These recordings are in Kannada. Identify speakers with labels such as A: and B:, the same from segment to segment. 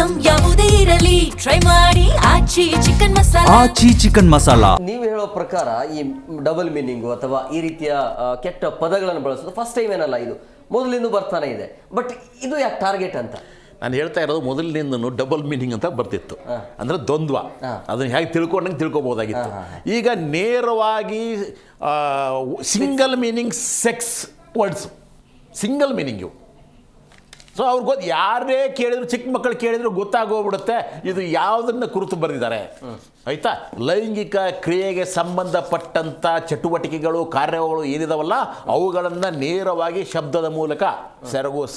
A: ಐಟಂ ಯಾವುದೇ ಇರಲಿ ಟ್ರೈ ಮಾಡಿ ಆಚಿ ಚಿಕನ್ ಮಸಾಲಾ.
B: ಆಚಿ ಚಿಕನ್ ಮಸಾಲಾ.
C: ನೀವು ಹೇಳೋ ಪ್ರಕಾರ ಈ ಡಬಲ್ ಮೀನಿಂಗು ಅಥವಾ ಈ ರೀತಿಯ ಕೆಟ್ಟ ಪದಗಳನ್ನು ಬಳಸೋದು ಫಸ್ಟ್ ಟೈಮ್ ಏನಲ್ಲ, ಇದು ಮೊದಲಿಂದ ಬರ್ತಾನೆ ಇದೆ. ಬಟ್ ಇದು ಯಾಕೆ ಟಾರ್ಗೆಟ್ ಅಂತ
D: ನಾನು ಹೇಳ್ತಾ ಇರೋದು ಮೊದಲಿನಿಂದನೂ ಡಬಲ್ ಮೀನಿಂಗ್ ಅಂತ ಬರ್ತಿತ್ತು, ಅಂದರೆ ದ್ವಂದ್ವ. ಅದನ್ನು ಹೇಗೆ ತಿಳ್ಕೊಂಡಂಗೆ ತಿಳ್ಕೊಬೋದಾಗಿತ್ತು. ಈಗ ನೇರವಾಗಿ single meaning sex words, single meaning. So ಅವ್ರಿಗೆ ಯಾರೇ ಕೇಳಿದ್ರು, ಚಿಕ್ಕ ಮಕ್ಕಳು ಕೇಳಿದ್ರು ಗೊತ್ತಾಗೋಗ್ಬಿಡುತ್ತೆ ಇದು ಯಾವುದನ್ನು ಕುರಿತು ಬರೆದಿದ್ದಾರೆ. ಆಯಿತಾ, ಲೈಂಗಿಕ ಕ್ರಿಯೆಗೆ ಸಂಬಂಧಪಟ್ಟಂಥ ಚಟುವಟಿಕೆಗಳು, ಕಾರ್ಯಗಳು ಏನಿದಾವಲ್ಲ ಅವುಗಳನ್ನು ನೇರವಾಗಿ ಶಬ್ದದ ಮೂಲಕ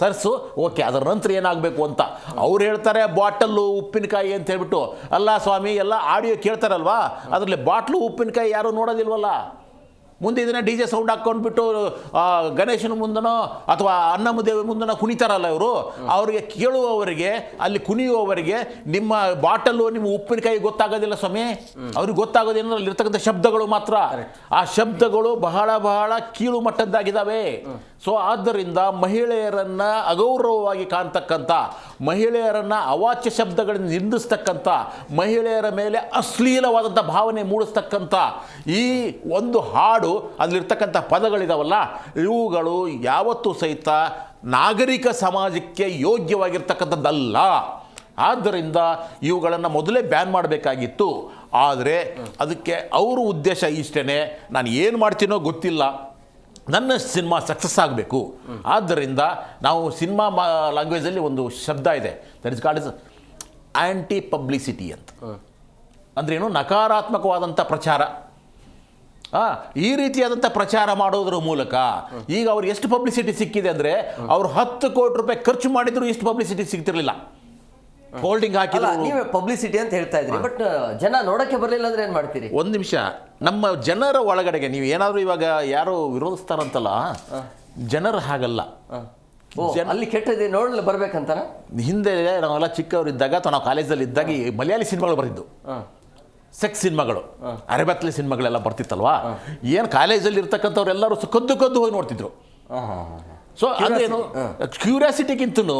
D: ಸರ್ಸು. ಓಕೆ, ಅದರ ನಂತರ ಏನಾಗಬೇಕು ಅಂತ ಅವ್ರು ಹೇಳ್ತಾರೆ. ಬಾಟಲ್ಲು ಉಪ್ಪಿನಕಾಯಿ ಅಂತ ಹೇಳ್ಬಿಟ್ಟು, ಅಲ್ಲ ಸ್ವಾಮಿ ಎಲ್ಲ ಆಡಿಯೋ ಕೇಳ್ತಾರಲ್ವಾ, ಅದರಲ್ಲಿ ಬಾಟ್ಲು ಉಪ್ಪಿನಕಾಯಿ ಯಾರೂ ನೋಡೋದಿಲ್ವಲ್ಲ. ಮುಂದೆ ಇದನ್ನು ಡಿ ಜೆ ಸೌಂಡ್ ಹಾಕ್ಕೊಂಡ್ಬಿಟ್ಟು ಗಣೇಶನ ಮುಂದನೋ ಅಥವಾ ಅನ್ನಮದೇವಿ ಮುಂದನೋ ಕುಣಿತಾರಲ್ಲ ಇವರು, ಅವರಿಗೆ ಕೇಳುವವರಿಗೆ, ಅಲ್ಲಿ ಕುಣಿಯುವವರಿಗೆ ನಿಮ್ಮ ಬಾಟಲ್ಲು ನಿಮ್ಮ ಉಪ್ಪಿನಕಾಯಿ ಗೊತ್ತಾಗೋದಿಲ್ಲ ಸ್ವಾಮಿ. ಅವ್ರಿಗೆ ಗೊತ್ತಾಗೋದೇನೋ ಅಲ್ಲಿರ್ತಕ್ಕಂಥ ಶಬ್ದಗಳು ಮಾತ್ರ. ಆ ಶಬ್ದಗಳು ಬಹಳ ಬಹಳ ಕೀಳು ಮಟ್ಟದ್ದಾಗಿದ್ದಾವೆ. ಸೊ ಆದ್ದರಿಂದ ಮಹಿಳೆಯರನ್ನು ಅಗೌರವವಾಗಿ ಕಾಣ್ತಕ್ಕಂಥ, ಮಹಿಳೆಯರನ್ನು ಅವಾಚ್ಯ ಶಬ್ದಗಳಿಂದ ನಿಂದಿಸ್ತಕ್ಕಂಥ, ಮಹಿಳೆಯರ ಮೇಲೆ ಅಶ್ಲೀಲವಾದಂಥ ಭಾವನೆ ಮೂಡಿಸ್ತಕ್ಕಂಥ ಈ ಒಂದು ಹಾಡು, ಅಲ್ಲಿರ್ತಕ್ಕಂಥ ಪದಗಳಿದಾವಲ್ಲ, ಇವುಗಳು ಯಾವತ್ತೂ ಸಹಿತ ನಾಗರಿಕ ಸಮಾಜಕ್ಕೆ ಯೋಗ್ಯವಾಗಿರ್ತಕ್ಕಂಥದ್ದಲ್ಲ. ಆದ್ದರಿಂದ ಇವುಗಳನ್ನು ಮೊದಲೇ ಬ್ಯಾನ್ ಮಾಡಬೇಕಾಗಿತ್ತು. ಆದರೆ ಅದಕ್ಕೆ ಅವರ ಉದ್ದೇಶ ಇಷ್ಟೇ, ನಾನು ಏನು ಮಾಡ್ತೀನೋ ಗೊತ್ತಿಲ್ಲ, ನನ್ನ ಸಿನಿಮಾ ಸಕ್ಸಸ್ ಆಗಬೇಕು. ಆದ್ದರಿಂದ ನಾವು ಸಿನಿಮಾ ಲ್ಯಾಂಗ್ವೇಜಲ್ಲಿ ಒಂದು ಶಬ್ದ ಇದೆ, that is called anti publicity ಅಂತ. ಅಂದ್ರೇನು? ನಕಾರಾತ್ಮಕವಾದಂಥ ಪ್ರಚಾರ. ಈ ರೀತಿಯಾದಂಥ ಪ್ರಚಾರ ಮಾಡೋದ್ರ ಮೂಲಕ ಈಗ ಅವ್ರಿಗೆ ಎಷ್ಟು ಪಬ್ಲಿಸಿಟಿ ಸಿಕ್ಕಿದೆ ಅಂದರೆ, ಅವರು 10 ಕೋಟಿ ರೂಪಾಯಿ ಖರ್ಚು ಮಾಡಿದ್ರು ಇಷ್ಟು ಪಬ್ಲಿಸಿಟಿ ಸಿಗ್ತಿರ್ಲಿಲ್ಲ. ಹೋಲ್ಡಿಂಗ್ ಹಾಕಿಲ್ಲ.
C: ನೀವು ಪಬ್ಲಿಸಿಟಿ ಅಂತ ಹೇಳ್ತಾ ಇದ್ರಿ, ಬಟ್ ಜನ ನೋಡಕ್ಕೆ ಬರಲಿಲ್ಲ ಅಂದ್ರೆ ಏನು ಮಾಡ್ತೀರಿ?
D: ಒಂದು ನಿಮಿಷ, ನಮ್ಮ ಜನರ ಒಳಗಡೆಗೆ ನೀವು ಏನಾದರೂ ಇವಾಗ ಯಾರು ವಿರೋಧಿಸ್ತಾರಂತಲ್ಲ, ಜನರು ಹಾಗಲ್ಲ.
C: ಅಲ್ಲಿ ಕೆಟ್ಟದ್ದು ನೋಡಲು ಬರ್ಬೇಕಂತಾನ.
D: ಹಿಂದೆ ನಾವೆಲ್ಲ ಚಿಕ್ಕವರಿದ್ದಾಗ ಅಥವಾ ನಾವು ಕಾಲೇಜಲ್ಲಿ ಇದ್ದಾಗ ಈ ಮಲಯಾಳಿ ಸಿನಿಮಾಗಳು ಬರೆದಿದ್ದು, ಸೆಕ್ಸ್ ಸಿನಿಮಾಗಳು, ಅರೆಬತ್ಲೆ ಸಿನಿಮಾಗಳೆಲ್ಲ ಬರ್ತಿತ್ತಲ್ವಾ. ಏನು ಕಾಲೇಜಲ್ಲಿ ಇರ್ತಕ್ಕಂಥವ್ರೆಲ್ಲರೂ ಕದ್ದು ಕದ್ದು ಹೋಗಿ ನೋಡ್ತಿದ್ರು. ಸೊ ಅದೇನು, ಕ್ಯೂರಿಯಾಸಿಟಿಗಿಂತನೂ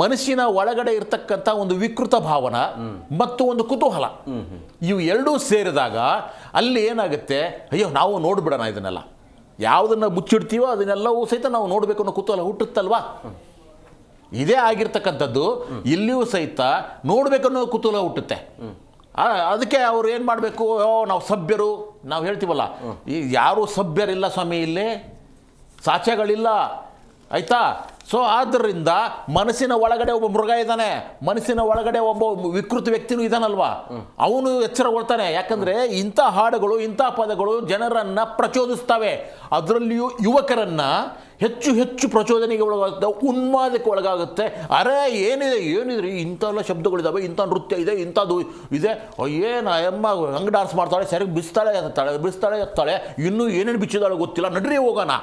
D: ಮನಸ್ಸಿನ ಒಳಗಡೆ ಇರ್ತಕ್ಕಂಥ ಒಂದು ವಿಕೃತ ಭಾವನ ಮತ್ತು ಒಂದು ಕುತೂಹಲ, ಇವು ಎರಡೂ ಸೇರಿದಾಗ ಅಲ್ಲಿ ಏನಾಗುತ್ತೆ, ಅಯ್ಯೋ ನಾವು ನೋಡ್ಬಿಡೋಣ ಇದನ್ನೆಲ್ಲ, ಯಾವುದನ್ನು ಮುಚ್ಚಿಡ್ತೀವೋ ಅದನ್ನೆಲ್ಲವೂ ಸಹಿತ ನಾವು ನೋಡಬೇಕು ಅನ್ನೋ ಕುತೂಹಲ ಹುಟ್ಟುತ್ತಲ್ವಾ. ಇದೇ ಆಗಿರ್ತಕ್ಕಂಥದ್ದು ಇಲ್ಲಿಯೂ ಸಹಿತ ನೋಡಬೇಕನ್ನೋ ಕುತೂಹಲ ಹುಟ್ಟುತ್ತೆ. ಅದಕ್ಕೆ ಅವ್ರು ಏನು ಮಾಡಬೇಕು, ನಾವು ಸಭ್ಯರು ನಾವು ಹೇಳ್ತೀವಲ್ಲ, ಈ ಯಾರೂ ಸಭ್ಯರಿಲ್ಲ ಸ್ವಾಮಿ, ಇಲ್ಲಿ ಸಾಕ್ಷ್ಯಗಳಿಲ್ಲ. ಆಯಿತಾ? ಸೊ ಆದ್ದರಿಂದ ಮನಸ್ಸಿನ ಒಳಗಡೆ ಒಬ್ಬ ಮೃಗ ಇದ್ದಾನೆ, ಮನಸ್ಸಿನ ಒಳಗಡೆ ಒಬ್ಬ ವಿಕೃತ ವ್ಯಕ್ತಿನೂ ಇದ್ದಾನಲ್ವಾ, ಅವನು ಎಚ್ಚರಗೊಳ್ತಾನೆ. ಯಾಕಂದರೆ ಇಂಥ ಹಾಡುಗಳು, ಇಂಥ ಪದಗಳು ಜನರನ್ನು ಪ್ರಚೋದಿಸ್ತವೆ. ಅದರಲ್ಲಿಯೂ ಯುವಕರನ್ನು ಹೆಚ್ಚು ಹೆಚ್ಚು ಪ್ರಚೋದನೆಗೆ ಒಳಗಾಗುತ್ತೆ, ಉನ್ಮಾದಕ್ಕೆ ಒಳಗಾಗುತ್ತೆ. ಅರೆ ಏನಿದ್ರಿ ಇಂಥವೆಲ್ಲ ಶಬ್ದಗಳಿದ್ದಾವೆ, ಇಂಥ ನೃತ್ಯ ಇದೆ, ಇಂಥದ್ದು ಇದೆ, ಏನು ಅಮ್ಮ ಹಂಗೆ ಡಾನ್ಸ್ ಮಾಡ್ತಾಳೆ, ಸರಿಯಾಗಿ ಬಿಸ್ತಾಳೆ ಎತ್ತಾಳೆ, ಇನ್ನೂ ಏನೇನು ಬಿಚ್ಚಿದಾಳೆ ಗೊತ್ತಿಲ್ಲ, ನಡ್ರಿ ಹೋಗೋಣ.